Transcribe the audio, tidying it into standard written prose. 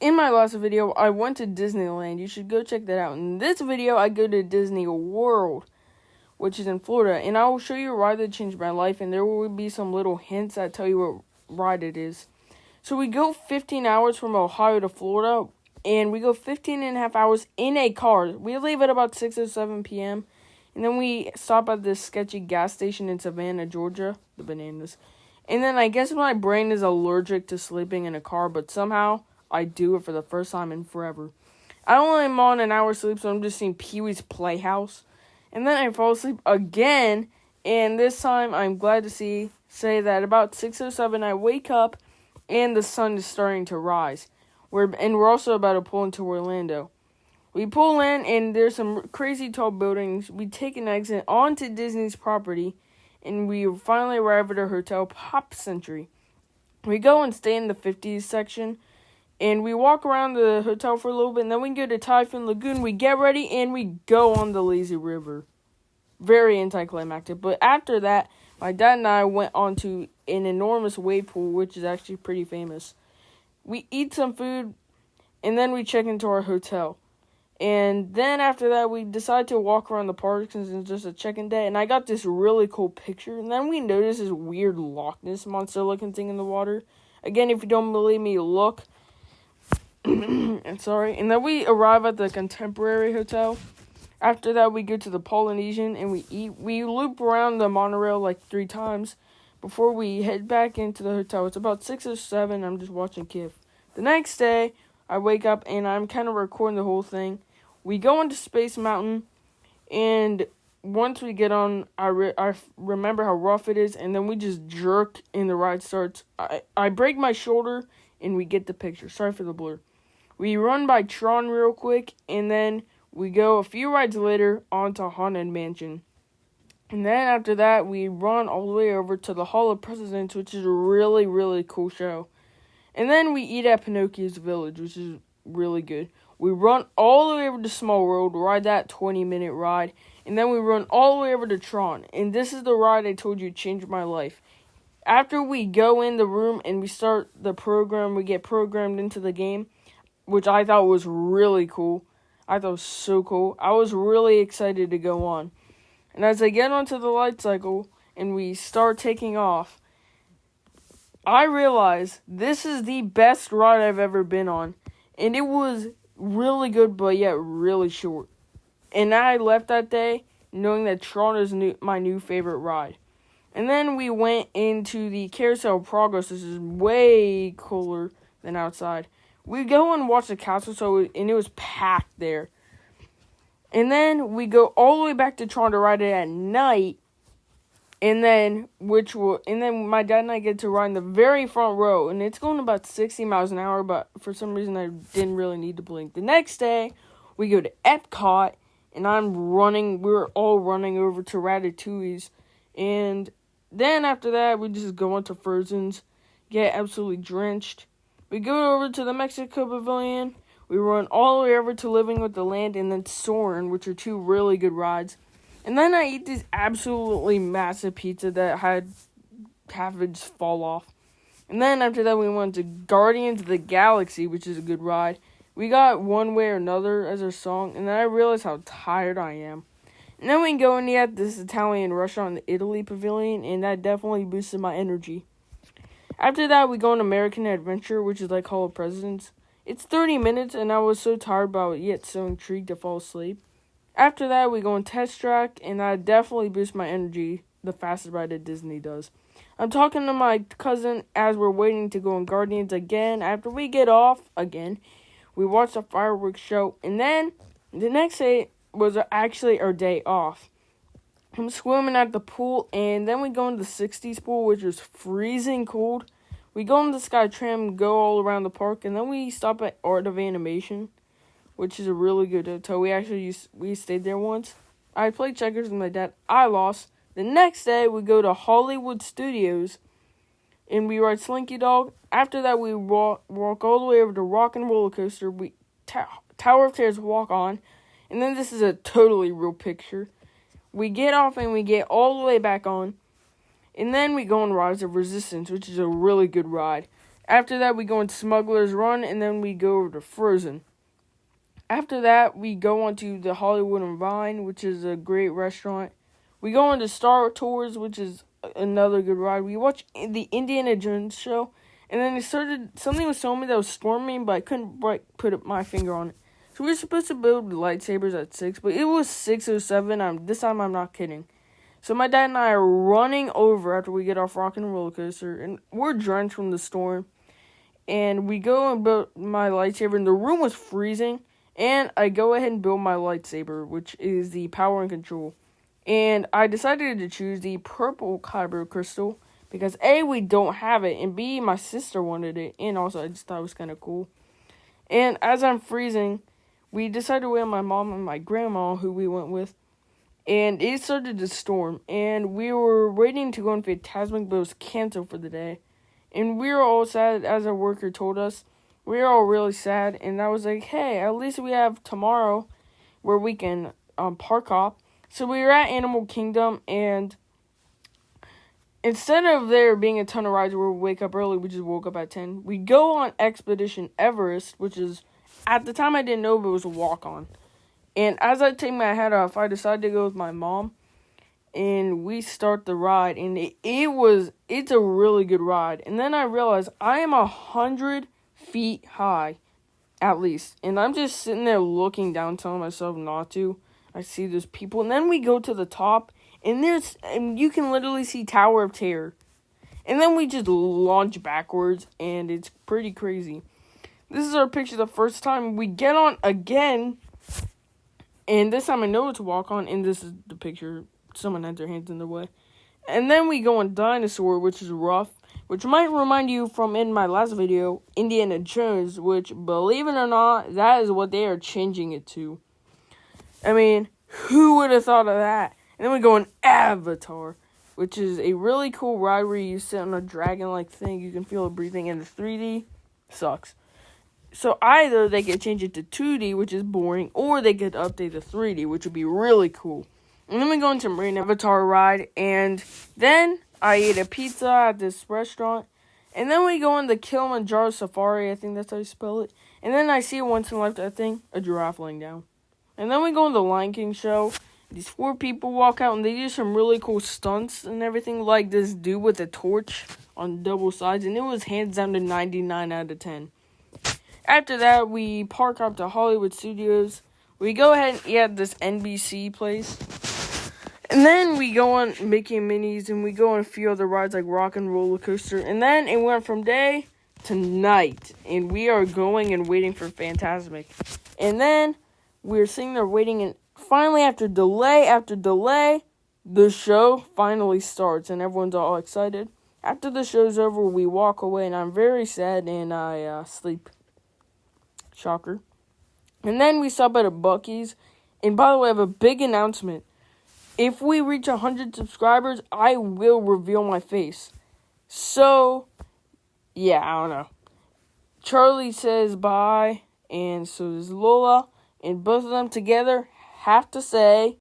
In my last video, I went to Disneyland. You should go check that out. In this video, I go to Disneyworld, which is in Florida. And I will show you a ride that changed my life. And there will be some little hints that tell you what ride it is. So we go 15 hours from Ohio to Florida. And we go 15 and a half hours in a car. We leave at about 6 or 7 p.m. And then we stop at this sketchy gas station in Savannah, Georgia. The bananas. And then I guess my brain is allergic to sleeping in a car. But somehow I do it for the first time in forever. I only am on an hour's sleep, so I'm just seeing Pee-wee's Playhouse. And then I fall asleep again. And this time I'm glad to say that about 6 or 7 I wake up and the sun is starting to rise. We're also about to pull into Orlando. We pull in, and there's some crazy tall buildings. We take an exit onto Disney's property, and we finally arrive at our hotel, Pop Century. We go and stay in the 50s section, and we walk around the hotel for a little bit, and then we go to Typhoon Lagoon. We get ready, and we go on the lazy river. Very anticlimactic. But after that, my dad and I went on to an enormous wave pool, which is actually pretty famous. We eat some food, and then we check into our hotel. And then after that, we decide to walk around the park since it's just a check-in day. And I got this really cool picture. And then we notice this weird Loch Ness monster-looking thing in the water. Again, if you don't believe me, look. I'm sorry. And then we arrive at the Contemporary Hotel. After that, we go to the Polynesian and we eat. We loop around the monorail like 3 times before we head back into the hotel. It's about 6 or 7. I'm just watching Kif. The next day, I wake up and I'm kind of recording the whole thing. We go into Space Mountain, and once we get on, I remember how rough it is, and then we just jerk and the ride starts. I break my shoulder, and we get the picture. Sorry for the blur. We run by Tron real quick, and then we go a few rides later onto Haunted Mansion. And then after that, we run all the way over to the Hall of Presidents, which is a really, really cool show. And then we eat at Pinocchio's Village, which is really good. We run all the way over to Small World, ride that 20-minute ride, and then we run all the way over to Tron. And this is the ride I told you changed my life. After we go in the room and we start the program, we get programmed into the game, which I thought was really cool. I thought it was so cool. I was really excited to go on. And as I get onto the light cycle and we start taking off, I realize this is the best ride I've ever been on. And it was really good, but yet really short. And I left that day knowing that Tron is my new favorite ride. And then we went into the Carousel of Progress. This is way cooler than outside. We go and watch the castle, and it was packed there. And then we go all the way back to Tron to ride it at night. And then my dad and I get to ride in the very front row, and it's going about 60 miles an hour, but for some reason I didn't really need to blink. The next day, we go to Epcot, and we're all running over to Ratatouille's, and then after that, we just go into Frozen's, get absolutely drenched. We go over to the Mexico Pavilion, we run all the way over to Living with the Land, and then Soarin', which are 2 really good rides. And then I eat this absolutely massive pizza that had half of it just fall off. And then after that, we went to Guardians of the Galaxy, which is a good ride. We got One Way or Another as our song, and then I realized how tired I am. And then we go and eat this Italian restaurant in the Italy Pavilion, and that definitely boosted my energy. After that, we go on American Adventure, which is like Hall of Presidents. It's 30 minutes, and I was so tired, but yet so intrigued to fall asleep. After that, we go on Test Track, and that definitely boosts my energy, the fastest ride that Disney does. I'm talking to my cousin as we're waiting to go on Guardians again. After we get off again, we watch the fireworks show, and then the next day was actually our day off. I'm swimming at the pool, and then we go into the 60s pool, which is freezing cold. We go on the Sky Tram, go all around the park, and then we stop at Art of Animation, which is a really good hotel. We stayed there once. I played checkers with my dad. I lost. The next day, we go to Hollywood Studios, and we ride Slinky Dog. After that, we walk all the way over to Rock and Roller Coaster. We Tower of Terror's Walk On, and then this is a totally real picture. We get off, and we get all the way back on, and then we go on Rise of Resistance, which is a really good ride. After that, we go on Smuggler's Run, and then we go over to Frozen. After that, we go on to the Hollywood and Vine, which is a great restaurant. We go on to Star Tours, which is another good ride. We watch the Indiana Jones show, and then something was telling me that was storming, but I couldn't put my finger on it. So we were supposed to build lightsabers at 6, but it was 6:07. This time I'm not kidding. So my dad and I are running over after we get off Rock and Roller Coaster, and we're drenched from the storm. And we go and build my lightsaber, and the room was freezing. And I go ahead and build my lightsaber, which is the power and control. And I decided to choose the purple kyber crystal because A, we don't have it, and B, my sister wanted it, and also I just thought it was kind of cool. And as I'm freezing, we decided to wait on my mom and my grandma, who we went with, and it started to storm, and we were waiting to go on Fantasmic, but it was canceled for the day. And we were all sad, as our worker told us. We were all really sad, and I was like, hey, at least we have tomorrow where we can park hop. So we were at Animal Kingdom, and instead of there being a ton of rides where we wake up early, we just woke up at 10. We go on Expedition Everest, which is, at the time I didn't know, but it was a walk-on. And as I take my hat off, I decided to go with my mom, and we start the ride, and it's a really good ride. And then I realized I am 100 feet high, at least, and I'm just sitting there looking down, telling myself not to. I see those people, and then we go to the top, and you can literally see Tower of Terror, and then we just launch backwards, and it's pretty crazy. This is our picture the first time. We get on again, and this time I know it's a walk on, and this is the picture. Someone had their hands in the way. And then we go on Dinosaur, which is rough, which might remind you from in my last video, Indiana Jones, which, believe it or not, that is what they are changing it to. I mean, who would have thought of that? And then we go on Avatar, which is a really cool ride where you sit on a dragon-like thing. You can feel it breathing, and the 3D sucks. So either they could change it to 2D, which is boring, or they could update the 3D, which would be really cool. And then we go into Marine Avatar ride, and then I ate a pizza at this restaurant, and then we go on the Kilimanjaro Safari, I think that's how you spell it, and then I see a once-in-a-lifetime thing, a giraffe laying down. And then we go on the Lion King show. These 4 people walk out, and they do some really cool stunts and everything, like this dude with a torch on double sides, and it was hands down to 99 out of 10. After that, we park up to Hollywood Studios. We go ahead and eat at this NBC place. And then we go on Mickey and Minnie's, and we go on a few other rides like Rock and Roller Coaster. And then it went from day to night, and we are going and waiting for Fantasmic. And then we're sitting there waiting, and finally, after delay, the show finally starts, and everyone's all excited. After the show's over, we walk away, and I'm very sad, and I sleep. Shocker. And then we stop at a Buc-ee's. And by the way, I have a big announcement. If we reach 100 subscribers, I will reveal my face. So, yeah, I don't know. Charlie says bye, and so does Lola. And both of them together have to say